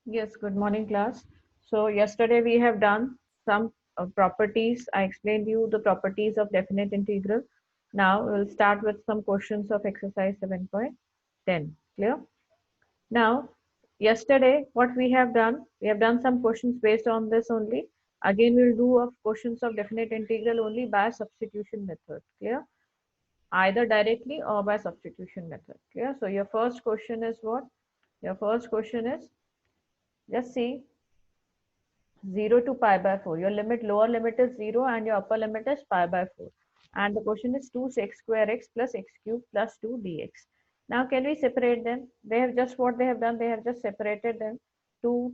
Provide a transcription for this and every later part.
Yes, good morning, class. So yesterday we have done some properties. I explained you the properties of definite integral. Now we'll start with some questions of exercise 7.10. Clear? Now, yesterday what we have done some questions based on this only. Again, we'll do of questions of definite integral only by substitution method. Clear? Either directly or by substitution method. Clear? So your first question is what? Your first question is, just see, 0 to pi by 4. Your lower limit is 0 and your upper limit is pi by 4. And the question is 2 x square x plus x cube plus 2 dx. Now can we separate them? They have just what they have done. They have just separated them. 2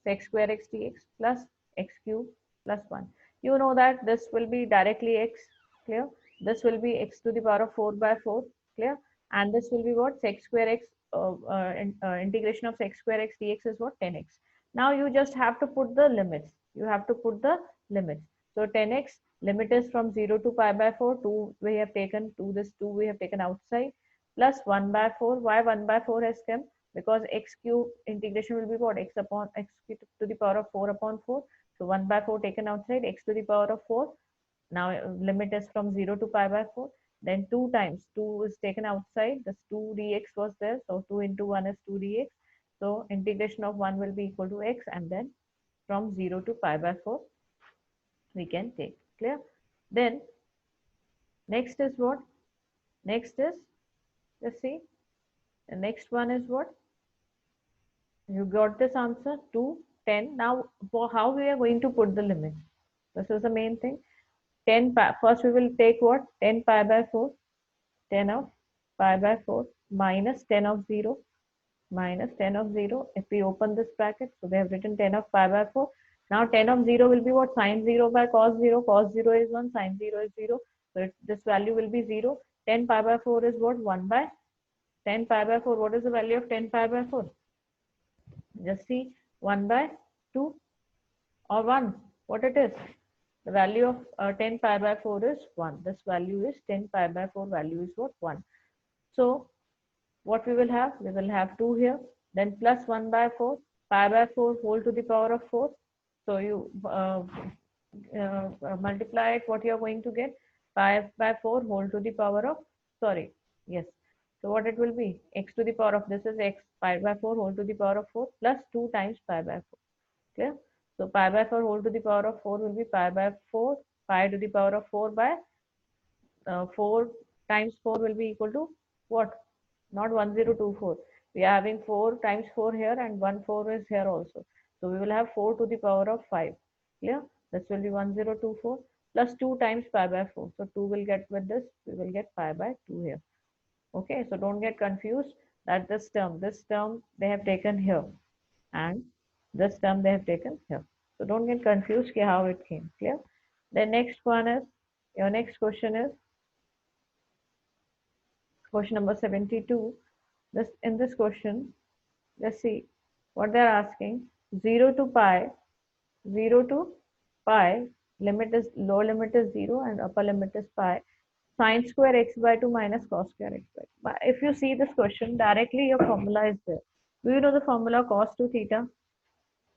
x square x dx plus x cube plus 1. You know that this will be directly x. Clear? This will be x to the power of 4 by 4. Clear? And this will be what? X square x integration of x square x dx is what? 10x. Now you just have to put the limits. You have to put the limits. So 10x limit is from 0 to pi by 4. 2 we have taken, 2 this 2 we have taken outside, plus 1 by 4. Why 1 by 4 has come? Because x cube integration will be what? X upon x to the power of 4 upon 4. So 1 by 4 taken outside, x to the power of 4. Now limit is from 0 to pi by 4. Then 2 times 2 is taken outside. This 2 dx was there. So 2 into 1 is 2 dx. So integration of 1 will be equal to x, and then from 0 to pi by 4 we can take. Clear? Then next is what? Next is, let's see. The next one is what? You got this answer, 2, 10. Now, for how we are going to put the limit? This is the main thing. 10 pi, first we will take what? 10 pi by 4, 10 of pi by 4 minus 10 of 0, minus 10 of 0. If we open this bracket, so they have written 10 of pi by 4. Now 10 of 0 will be what? Sine 0 by cos 0. Cos 0 is 1, sine 0 is 0. So this value will be 0. 10 pi by 4 is what? 1 by 10 pi by 4. What is the value of 10 pi by 4? Just see, 1 by 2 or 1. What it is? The value of 10 pi by 4 is 1. This value is 10 pi by 4 value is what? 1. So what we will have? We will have 2 here. Then plus 1 by 4. Pi by 4 whole to the power of 4. So you multiply it. What you are going to get? Pi by 4 whole to the power of, sorry, yes. So what it will be? X to the power of, this is x, pi by 4 whole to the power of 4 plus 2 times pi by 4. Clear? So pi by 4 whole to the power of 4 will be pi by 4. Pi to the power of 4 by 4 times 4 will be equal to what? Not 1024. We are having 4 times 4 here, and 1 4 is here also. So we will have 4 to the power of 5. Clear? This will be 1024 plus 2 times pi by 4. So 2 will get with this. We will get pi by 2 here. Okay, so don't get confused that this term they have taken here, and this term they have taken here. So don't get confused how it came. Clear? The next one is, your next question is question number 72. This, in this question, let's see what they're asking. 0 to pi, 0 to pi, limit is, lower limit is 0 and upper limit is pi. Sine square x by 2 minus cos square x by 2. But if you see this question, directly your formula is there. Do you know the formula? Cos 2 theta?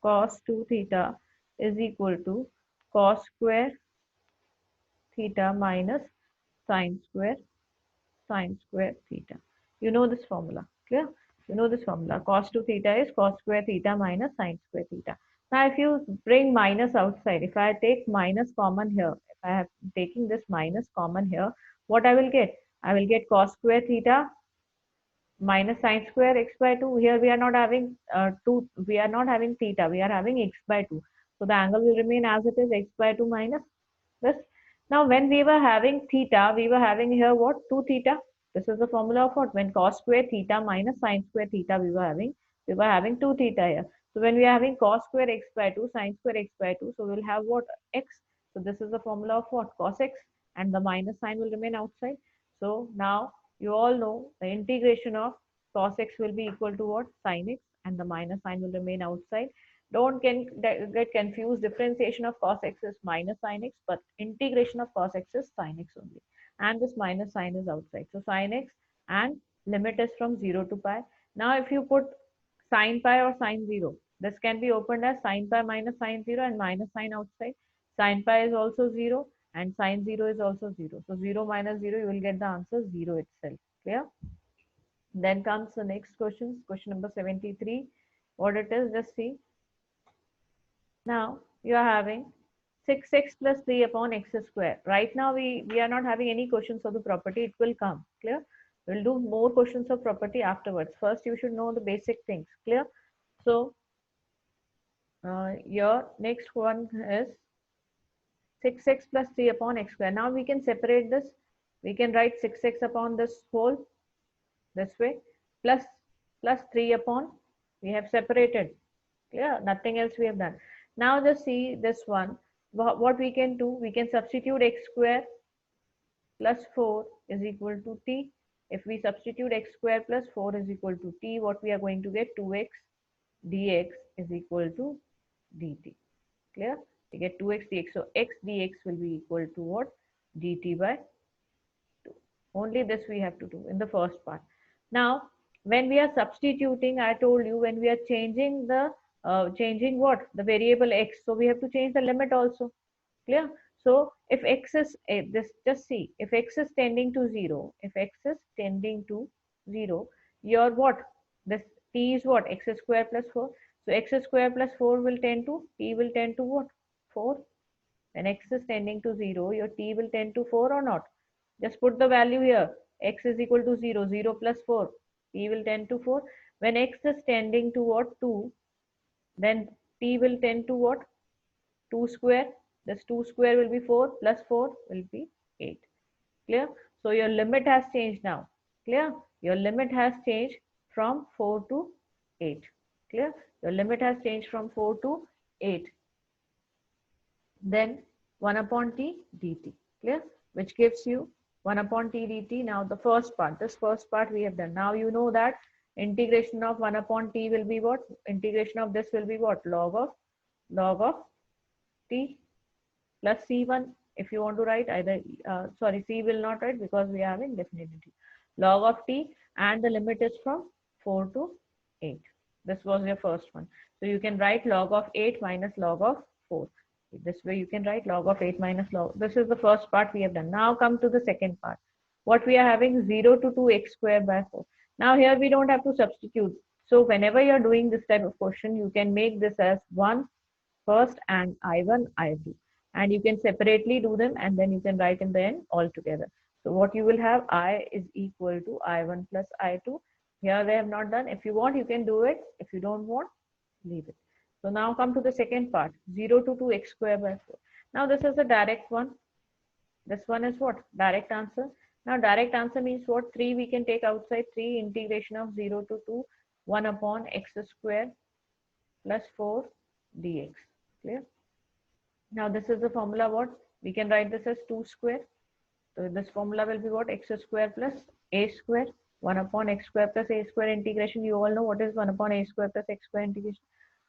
Cos 2 theta is equal to cos square theta minus sine square theta. You know this formula. Clear? You know this formula. Cos 2 theta is cos square theta minus sine square theta. Now, if you bring minus outside, if I take minus common here, if I have taking this minus common here, what I will get? I will get cos square theta minus sine square x by 2. Here we are not having 2, we are not having theta, we are having x by 2. So the angle will remain as it is, x by 2 minus this. Now when we were having theta, we were having here what? 2 theta. This is the formula of what? When cos square theta minus sine square theta we were having 2 theta here. So when we are having cos square x by 2, sine square x by 2, so we'll have what? X. So this is the formula of what? Cos x, and the minus sign will remain outside. So now you all know the integration of cos x will be equal to what? Sin x, and the minus sign will remain outside. Don't get confused. Differentiation of cos x is minus sin x, but integration of cos x is sin x only. And this minus sign is outside. So sin x, and limit is from 0 to pi. Now if you put sin pi or sin 0, This can be opened as sin pi minus sin 0 and minus sign outside. Sin pi is also 0 and sin 0 is also 0. So 0 minus 0, you will get the answer 0 itself. Clear? Then comes the next question, question number 73. What it is, just see. Now you are having 6x plus 3 upon x square. Right now we are not having any questions of the property. It will come. Clear? We'll do more questions of property afterwards. First, you should know the basic things. Clear? So your next one is 6x plus 3 upon x square. Now we can separate this. We can write 6x upon this whole this way plus 3 upon we have separated. Clear? Nothing else we have done. Now just see this one. What we can do, we can substitute x square plus 4 is equal to t. If we substitute x square plus 4 is equal to t, what we are going to get 2x dx is equal to dt. Clear? We get 2x dx. So x dx will be equal to what? dt by 2. Only this we have to do in the first part. Now, when we are substituting, I told you when we are changing the changing what? The variable x. So we have to change the limit also. Clear? So if x is this, just see, if x is tending to 0, if x is tending to 0, your what? This t is what? X square plus 4. So x square plus 4 will tend to, t will tend to what? 4. When x is tending to 0, your t will tend to 4 or not? Just put the value here. X is equal to 0, 0 plus 4. T will tend to 4. When x is tending to what? 2, then t will tend to what? 2 square. This 2 square will be 4 plus 4 will be 8. Clear? So your limit has changed now. Clear? Your limit has changed from 4 to 8. Clear? Your limit has changed from 4 to 8. Then 1 upon t dt. Clear? Which gives you 1 upon t dt. Now the first part, this first part we have done. Now you know that integration of 1 upon t will be what? Integration of this will be what? Log of t plus c1. If you want to write either, sorry, c will not write because we are having definite integral. Log of t, and the limit is from 4 to 8. This was your first one. So you can write log of 8 minus log of 4. This way you can write log of 8 minus log. This is the first part we have done. Now come to the second part. What we are having 0 to 2x square by 4. Now here we don't have to substitute. So whenever you are doing this type of question, you can make this as 1 first and I1, I2. And you can separately do them and then you can write in the end all together. So what you will have, I is equal to I1 plus I2. Here they have not done. If you want, you can do it. If you don't want, leave it. So now come to the second part, 0 to 2x square by 4. Now this is a direct one. This one is what? Direct answer. Now direct answer means what? 3 we can take outside. 3 integration of 0 to 2, 1 upon x square plus 4 dx. Clear? Now this is the formula what? We can write this as 2 square. So this formula will be what? X square plus a square. 1 upon x square plus a square integration. You all know what is 1 upon a square plus x square integration.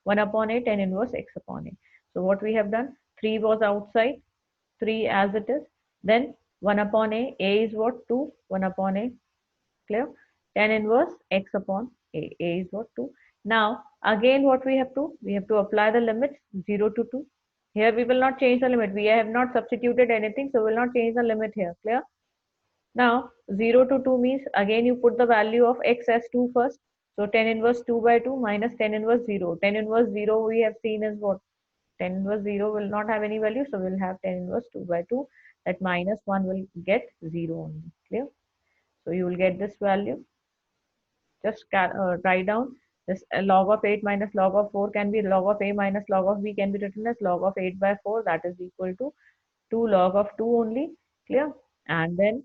1 upon a tan inverse x upon a. So what we have done? 3 was outside. 3 as it is. Then 1 upon a. A is what? 2. 1 upon a. Clear? Tan inverse x upon a. A is what? 2. Now again what we have to? We have to apply the limits 0 to 2. Here we will not change the limit. We have not substituted anything, so we will not change the limit here. Clear? Now 0 to 2 means again you put the value of x as 2 first. So tan inverse 2 by 2 minus tan inverse 0. Tan inverse 0 we have seen is what? Tan inverse 0 will not have any value, so we'll have tan inverse 2 by 2. That minus 1 will get 0 only. Clear? So you will get this value. Just write down this log of 8 minus log of 4 can be log of a minus log of b can be written as log of 8 by 4, that is equal to 2 log of 2 only. Clear? And then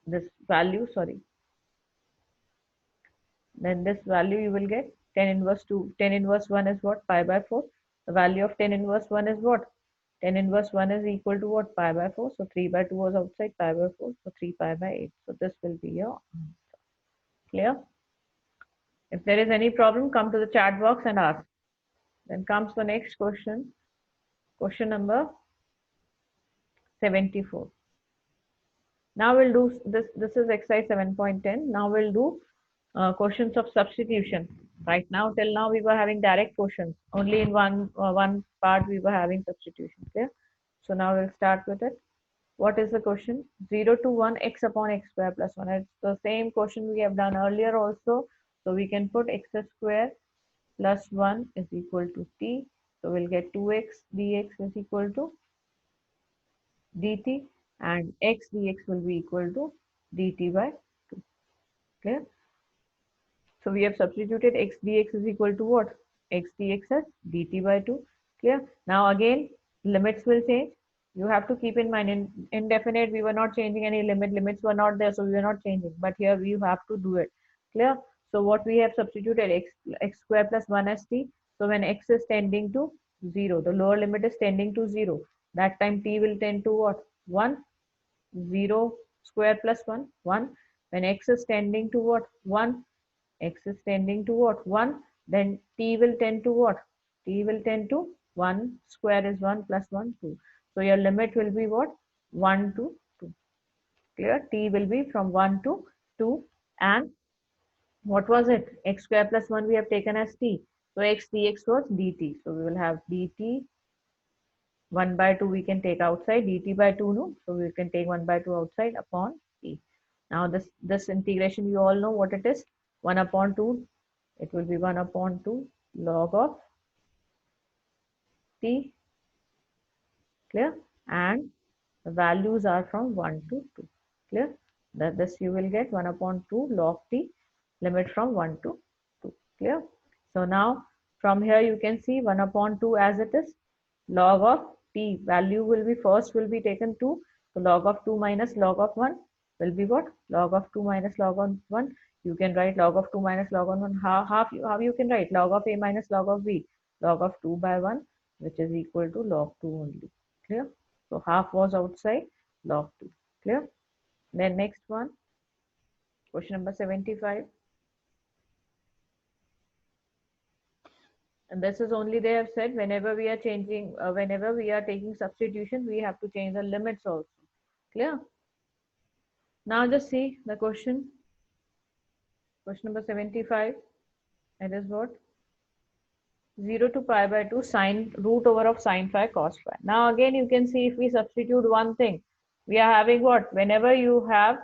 this value, sorry, then this value you will get tan inverse 2. Tan inverse 1 is what? Pi by 4. The value of tan inverse 1 is what? Tan inverse 1 is equal to what? Pi by 4. So 3 by 2 was outside, pi by 4. So 3 pi by 8. So this will be your answer. Clear? If there is any problem, come to the chat box and ask. Then comes the next question. Question number 74. Now we'll do this. This is exercise 7.10. Now we'll do questions of substitution. Right now, till now, we were having direct quotients. Only in one part we were having substitution. Clear? So now we'll start with it. What is the question? 0 to 1 x upon x square plus 1. It's the same question we have done earlier also. So we can put x square plus 1 is equal to t. So we'll get 2x dx is equal to dt, and x dx will be equal to dt by 2. Clear? So we have substituted x dx is equal to what? X dx as dt by 2. Clear? Now again, limits will change. You have to keep in mind, in indefinite, we were not changing any limit. Limits were not there, so we were not changing. But here we have to do it. Clear? So what we have substituted, x square plus 1 as t. So when x is tending to 0, the lower limit is tending to 0. That time t will tend to what? 1. 0 square plus 1, 1. When x is tending to what? 1. X is tending to what? 1. Then t will tend to what? T will tend to 1. Square is 1 plus 1, 2. So your limit will be what? 1 to 2. Clear? T will be from 1 to 2. And what was it? X square plus 1 we have taken as t. So x dx was dt. So we will have dt 1 by 2 we can take outside, dt by 2 no. So we can take 1 by 2 outside upon t. Now this integration you all know what it is. 1 upon 2, it will be 1 upon 2 log of t. Clear? And the values are from 1 to 2. Clear? That this you will get 1 upon 2 log t, limit from 1 to 2. Clear? So now from here you can see 1 upon 2 as it is, log of t value will be, first will be taken 2. So log of 2 minus log of 1 will be what? Log of 2 minus log of 1. You can write log of 2 minus log of 1. How you can write? Log of a minus log of b. Log of 2 by 1, which is equal to log 2 only. Clear? So half was outside, log 2. Clear? Then next one, question number 75. And this is only they have said whenever we are changing, whenever we are taking substitution, we have to change the limits also. Clear? Now just see the question. Question number 75. It is what? 0 to pi by 2 sine root over of sine phi cos phi. Now again you can see if we substitute one thing, we are having what? Whenever you have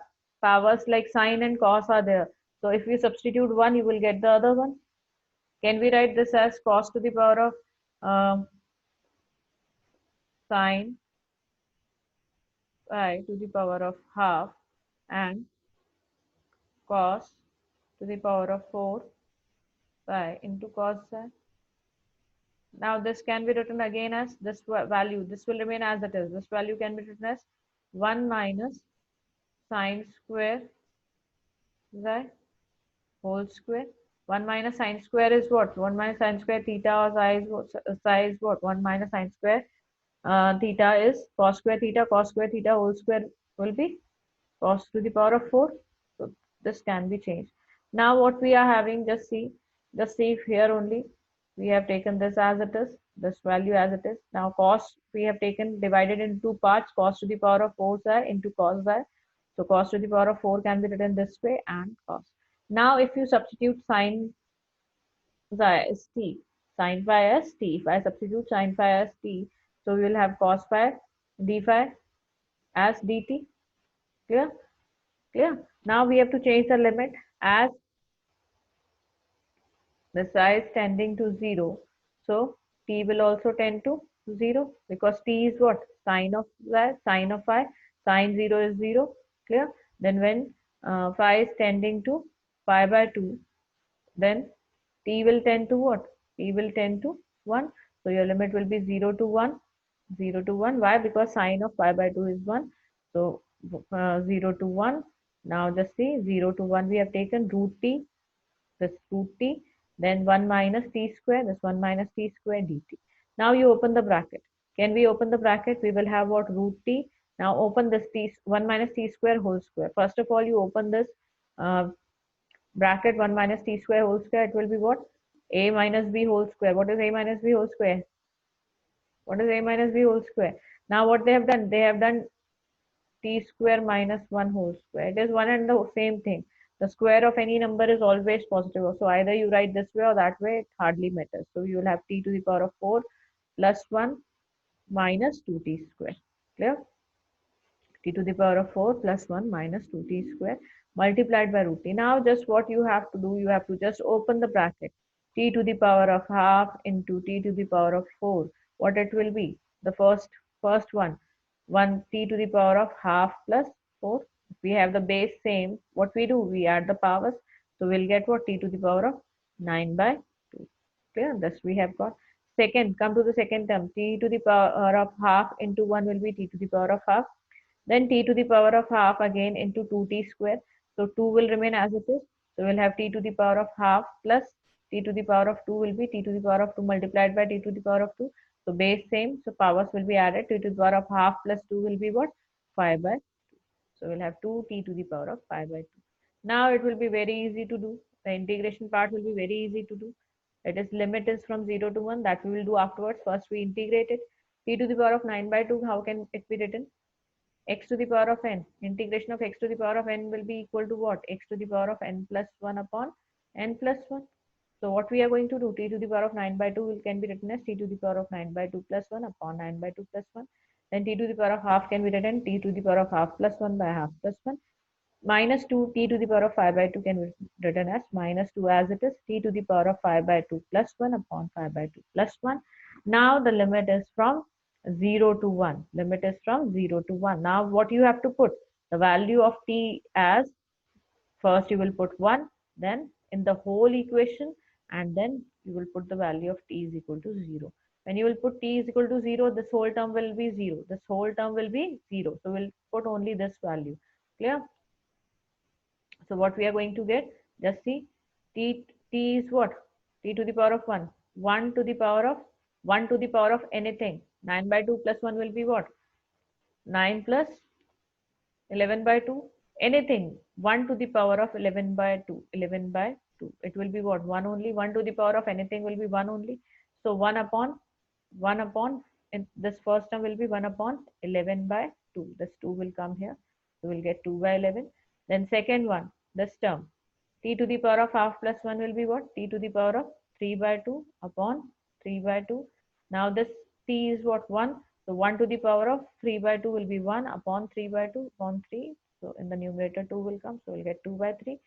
powers like sine and cos are there. So if we substitute one, you will get the other one. Can we write this as cos to the power of sine phi to the power of half and cos to the power of 4 pi into cos psi? Now this can be written again as this value. This will remain as it is. This value can be written as 1 minus sine square psi whole square. 1 minus sine square is what? 1 minus sine square theta or psi is what? 1 minus sine square theta is cos square theta whole square will be cos to the power of 4. So this can be changed. Now what we are having, just see if here only we have taken this as it is, this value as it is. Now cos we have taken divided into two parts, cos to the power of 4 psi into cos psi. So cos to the power of 4 can be written this way and cos. Now if you substitute sine phi as t, sine phi as t, if I substitute sine phi as t, so we will have cos phi d phi as dt. Clear? Clear? Now we have to change the limit as the psi is tending to 0. So t will also tend to 0 because t is what? Sine of phi, sine of phi, sine 0 is 0. Clear? Then when phi is tending to pi by 2, then t will tend to what? T will tend to 1. So your limit will be 0 to 1. 0 to 1. Why? Because sine of pi by 2 is 1. So 0 to 1. Now just see 0 to 1 we have taken root t, this root t, then 1 minus t square, this 1 minus t square dt. Now you open the bracket. Can we open the bracket? We will have what? Root t. Now open this t, 1 minus t square whole square. First of all, you open this uh, bracket 1 minus t square whole square. It will be what? A minus b whole square. What is a minus b whole square? What is a minus b whole square? Now what they have done? They have done t square minus 1 whole square. It is one and the same thing. The square of any number is always positive. So either you write this way or that way, it hardly matters. So you will have t to the power of 4 plus 1 minus 2t square. Clear? T to the power of 4 plus 1 minus 2t square multiplied by root t. Now just what you have to do, you have to just open the bracket. T to the power of half into t to the power of 4. What it will be? The first one. 1 t to the power of half plus 4. If we have the base same, what we do? We add the powers. So we'll get what? T to the power of 9 by 2. Clear? Thus we have got. Second, come to the second term. T to the power of half into 1 will be t to the power of half. Then t to the power of half again into 2t square. So 2 will remain as it is. So we'll have t to the power of half plus t to the power of 2 will be t to the power of 2 multiplied by t to the power of 2. So base same. So powers will be added. T to the power of half plus 2 will be what? 5 by 2. So we'll have 2t to the power of 5 by 2. Now it will be very easy to do. The integration part will be very easy to do. It is limit is from 0 to 1. That we will do afterwards. First we integrate it. T to the power of 9 by 2. How can it be written? X to the power of n. Integration of x to the power of n will be equal to what? X to the power of n plus 1 upon n plus 1. So what we are going to do, t to the power of 9 by 2 can be written as t to the power of 9 by 2 plus 1 upon 9 by 2 plus 1. Then t to the power of half can be written t to the power of half plus 1 by half plus 1. Minus 2 t to the power of 5 by 2 can be written as minus 2 as it is t to the power of 5 by 2 plus 1 upon 5 by 2 plus 1. Now the limit is from 0 to 1. Limit is from 0 to 1. Now what you have to put? The value of t as, first you will put 1, then in the whole equation, and then you will put the value of t is equal to 0. When you will put t is equal to 0, this whole term will be 0. This whole term will be 0. So we'll put only this value. Clear? So what we are going to get, just see, t is what? T to the power of 1. 1 to the power of 1 to the power of anything. 9 by 2 plus 1 will be what? 9 plus 11 by 2. Anything. 1 to the power of 11 by 2. 11 by 2. It will be what? 1 only. 1 to the power of anything will be 1 only. So 1 upon, and this first term will be 1 upon 11 by 2. This 2 will come here. So we'll get 2 by 11. Then second one, this term, t to the power of half plus 1 will be what? T to the power of 3 by 2 upon 3 by 2. Now this t is what? 1. So 1 to the power of 3 by 2 will be 1 upon 3 by 2 upon 3. So in the numerator 2 will come. So we'll get 2 by 3.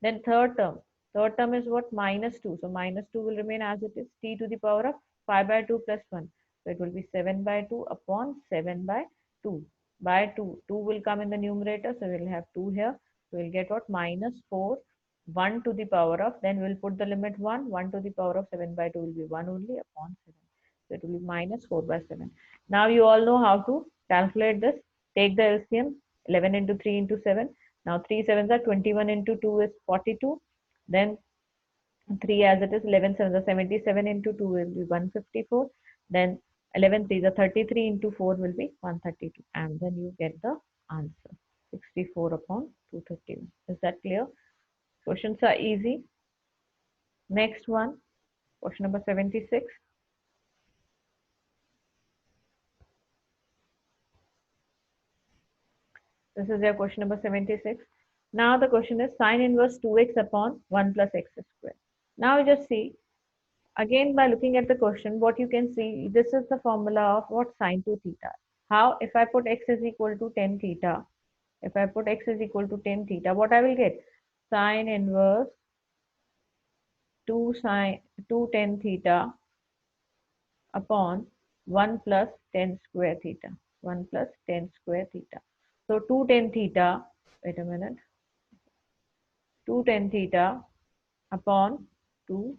Then third term. Third term is what? Minus 2. So minus 2 will remain as it is. T to the power of 5 by 2 plus 1. So it will be 7 by 2 upon 7 by 2. By 2. 2 will come in the numerator. So we'll have 2 here. So we'll get what? Minus 4. 1 to the power of, then we'll put the limit 1. 1 to the power of 7 by 2 will be 1 only upon 7. So it will be minus 4 by 7. Now you all know how to calculate this. Take the LCM. 11 into 3 into 7. Now 3 sevens are 21 into 2 is 42. Then 3 as it is, 11 sevens are 77 into 2 will be 154. Then 11 threes are 33 into 4 will be 132. And then you get the answer. 64 upon 231. Is that clear? Questions are easy. Next one, question number 76. This is your question number 76. Now the question is sine inverse 2x upon 1 plus x square. Now just see, again by looking at the question, what you can see, this is the formula of what? Sine 2 theta. How? If I put x is equal to 10 theta, if I put x is equal to 10 theta, what I will get? Sine inverse 2 10 theta upon 1 plus 10 square theta. 1 plus 10 square theta. So 2 10 theta, wait a minute, 2 10 theta upon 2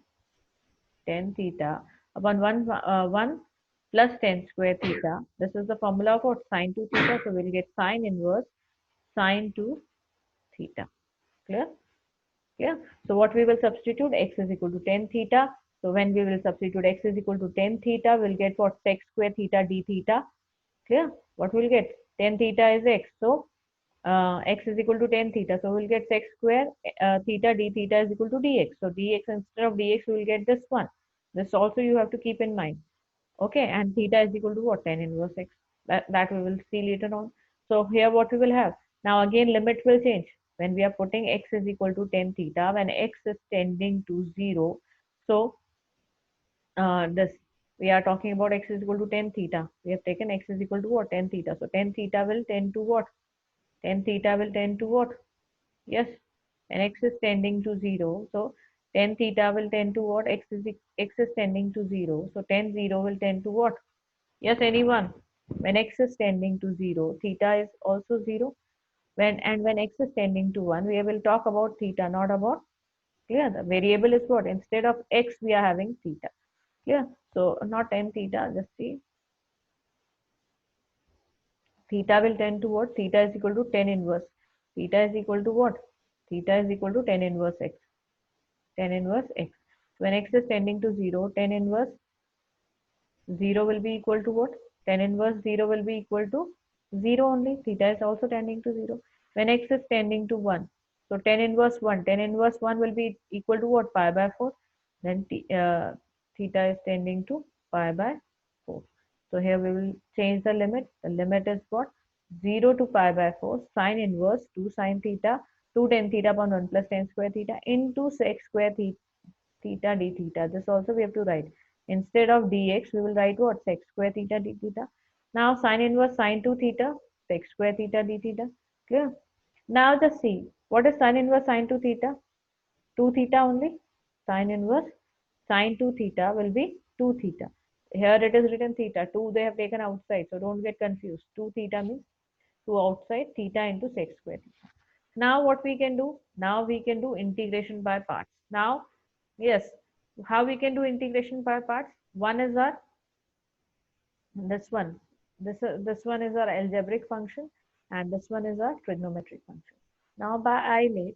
10 theta upon 1 plus 10 square theta. This is the formula of what? Sine 2 theta. So we'll get sine inverse sine 2 theta. Clear? Yeah. So what we will substitute? X is equal to 10 theta. So when we will substitute x is equal to 10 theta, we'll get what? Sec square theta d theta. Clear? What we'll get? 10 theta is x. So x is equal to 10 theta. So we'll get sec square theta d theta is equal to dx. So dx instead of dx, we will get this one. This also you have to keep in mind. Okay. And theta is equal to what? 10 inverse x. That we will see later on. So here what we will have? Now again limit will change. when we are putting x is equal to tan theta, when x is tending to 0, so this we are talking about x is equal to tan theta. We have taken x is equal to what? Tan theta. So tan theta will tend to what? Tan theta will tend to what? Yes, and x is tending to 0. So tan theta will tend to what? X is tending to 0. So tan 0 will tend to what? Yes, anyone? When x is tending to 0, theta is also 0. When x is tending to 1, we will talk about theta, not about clear. The variable is what? Instead of x, we are having theta. Clear? So not tan theta, just see. Theta will tend to what? Theta is equal to tan inverse. Theta is equal to what? Theta is equal to tan inverse x. Tan inverse x. When x is tending to 0, tan inverse 0 will be equal to what? Tan inverse 0 will be equal to 0 only. Theta is also tending to 0. When x is tending to 1, so tan inverse 1. Tan inverse 1 will be equal to what? Pi by 4. Then theta is tending to pi by 4. So here we will change the limit. The limit is what? 0 to pi by 4 sine inverse 2 sine theta 2 tan theta upon 1 plus tan square theta into sec square theta d theta. This also we have to write. Instead of dx, we will write what? Sec square theta d theta. Now sine inverse sine 2 theta, sec square theta d theta. Clear? Now just see, what is sine inverse sine 2 theta? 2 theta only. Sine inverse sine 2 theta will be 2 theta. Here it is written theta. 2 they have taken outside, so don't get confused. 2 theta means 2 outside, theta into sec square theta. Now what we can do? Now we can do integration by parts. Now, yes, how we can do integration by parts? One is our this one. This one is our algebraic function, and this one is our trigonometric function. Now by isolate,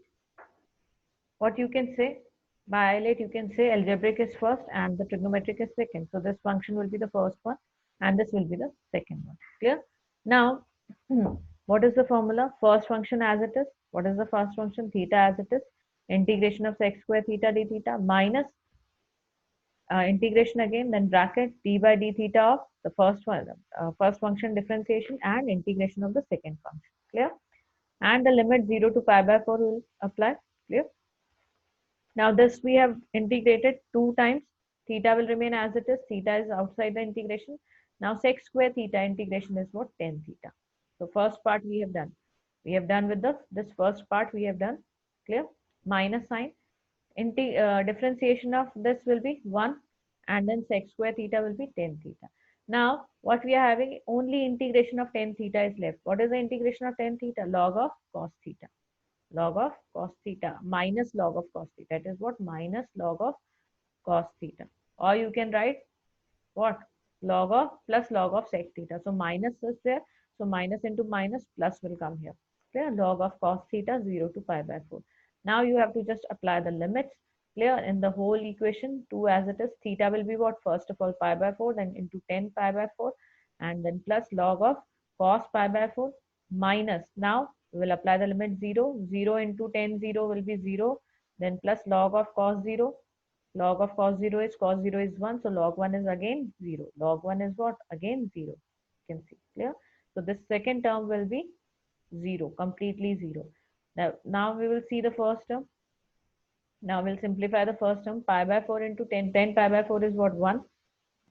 what you can say? By isolate, you can say algebraic is first and the trigonometric is second. So this function will be the first one, and this will be the second one. Clear? Now, what is the formula? First function as it is. What is the first function? Theta as it is. Integration of sec square theta d theta minus integration again, then bracket d by d theta of the first one, first function differentiation and integration of the second function. Clear? And the limit 0 to pi by 4 will apply. Clear? Now this we have integrated 2 times. Theta will remain as it is. Theta is outside the integration. Now sec square theta integration is what? Tan theta. So first part we have done. We have done with this first part we have done. Clear? Minus sign. Differentiation of this will be 1 and then sec square theta will be tan theta. Now what we are having, only integration of tan theta is left. What is the integration of tan theta? Log of cos theta. Log of cos theta minus log of cos theta. That is what? Minus log of cos theta. Or you can write what? Log of plus log of sec theta. So minus is there. So minus into minus, plus will come here. Clear? Log of cos theta 0 to pi by 4. Now you have to just apply the limits. Clear? In the whole equation 2 as it is, theta will be what? First of all pi by 4, then into 10 pi by 4, and then plus log of cos pi by 4 minus. Now we will apply the limit 0. 0 into 10 0 will be 0. Then plus log of cos 0. Log of cos 0 is 1. So log 1 is again 0. Log 1 is what? Again 0. You can see. Clear? So this second term will be 0. Completely 0. Now we will see the first term. Now we'll simplify the first term. Pi by 4 into 10. 10 pi by 4 is what? 1.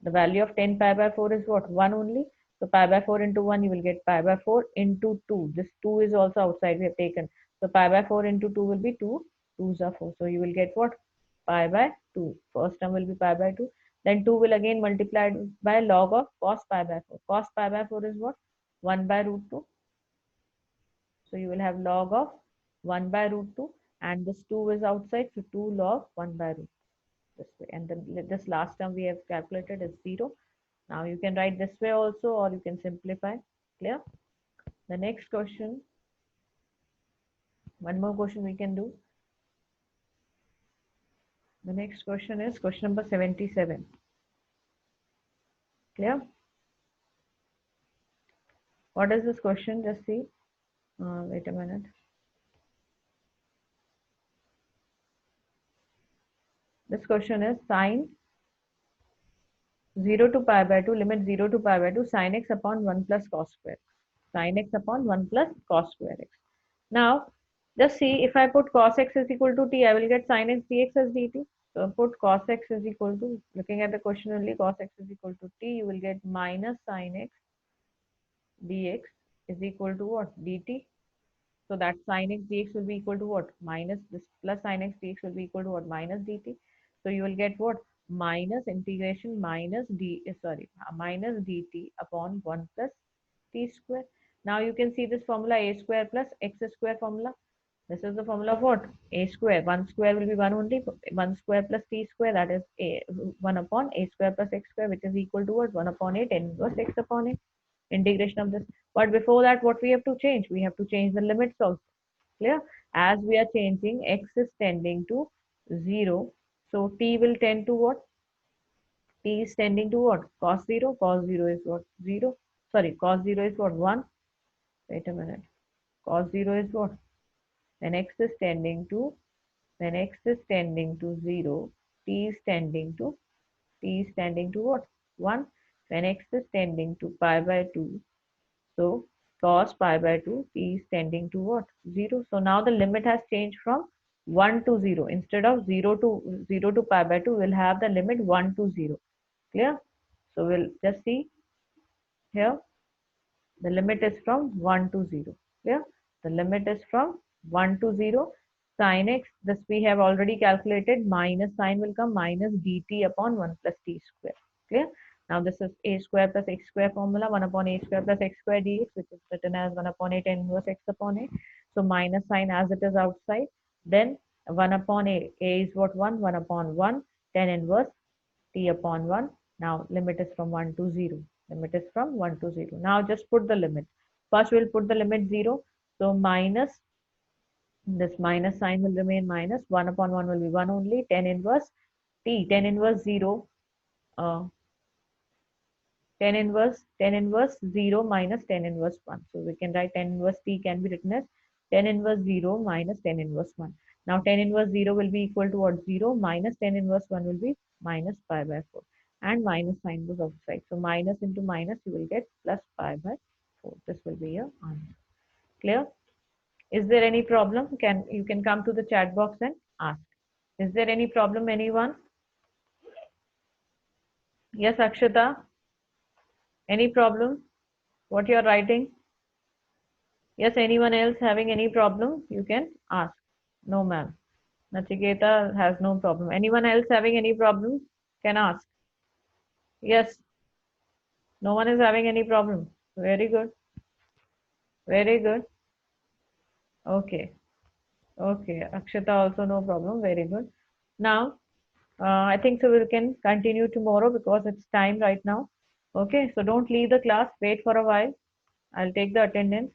The value of 10 pi by 4 is what? 1 only. So pi by 4 into 1, you will get pi by 4 into 2. This 2 is also outside we have taken. So pi by 4 into 2 will be 2. 2s are 4. So you will get what? Pi by 2. First term will be pi by 2. Then 2 will again multiply by log of cos pi by 4. Cos pi by 4 is what? 1 by root 2. So you will have log of 1 by root 2. And this 2 is outside. So 2 log 1 by root this way. And then this last term we have calculated is 0. Now you can write this way also, or you can simplify. Clear? The next question, one more question we can do. The next question is question number 77. Clear? What is this question? Just see. Wait a minute. This question is sine 0 to pi by 2, limit 0 to pi by 2, sin x upon 1 plus cos square. Sin x upon 1 plus cos square x. Now, Just see, if I put cos x is equal to t, I will get sin x dx as dt. So put cos x is equal to, looking at the question only, cos x is equal to t, you will get minus sin x dx is equal to what? Dt. So that sin x dx will be equal to what? Minus this plus sin x dx will be equal to what? Minus dt. So you will get what? Minus integration minus minus dt upon 1 plus t square. Now you can see this formula, a square plus x square formula. This is the formula of what? A square. 1 square will be 1 only. 1 square plus t square, that is a 1 upon a square plus x square, which is equal to what? 1 upon a tan inverse x upon a. Integration of this. But before that, what we have to change? We have to change the limits also. Clear? As we are changing, x is tending to 0. So t will tend to what? T is tending to what? Cos 0. Cos 0 is what? 0. Sorry, cos 0 is what? 1. Wait a minute. Cos 0 is what? When x is tending to when x is tending to 0, t is tending to what? 1. When x is tending to pi by 2, so cos pi by 2, t is tending to what? 0. So now the limit has changed from 1 to 0. Instead of 0 to pi by 2, we'll have the limit 1 to 0. Clear? So we'll just see here. The limit is from 1 to 0. Clear? The limit is from 1 to 0. Sin x, this we have already calculated. Minus sign will come, minus dt upon 1 plus t square. Clear? Now this is a square plus x square formula, 1 upon a square plus x square dx, which is written as 1 upon a tan inverse x upon a. So minus sign as it is outside. Then 1 upon a is what? 1, 1 upon 1, tan inverse t upon 1. Now limit is from 1 to 0. Limit is from 1 to 0. Now just put the limit. First we'll put the limit 0. So minus, this minus sign will remain minus. 1 upon 1 will be 1 only. Tan inverse t, tan inverse 0. Uh, tan inverse 0 minus tan inverse 1. So we can write tan inverse t can be written as tan inverse 0 minus tan inverse 1. Now tan inverse 0 will be equal to what? 0 minus tan inverse 1 will be minus pi by 4. And minus sign was outside. So minus into minus, you will get plus pi by 4. This will be your answer. Clear? Is there any problem? You can come to the chat box and ask. Is there any problem, anyone? Yes, Akshata? Any problem? What you are writing? Yes, anyone else having any problem, you can ask. No, ma'am. Nachiketa has no problem. Anyone else having any problem can ask. Yes, no one is having any problem. Very good. Very good. Okay. Okay. Akshata also no problem. Very good. Now, I think so we can continue tomorrow because it's time right now. Okay. So don't leave the class. Wait for a while. I'll take the attendance.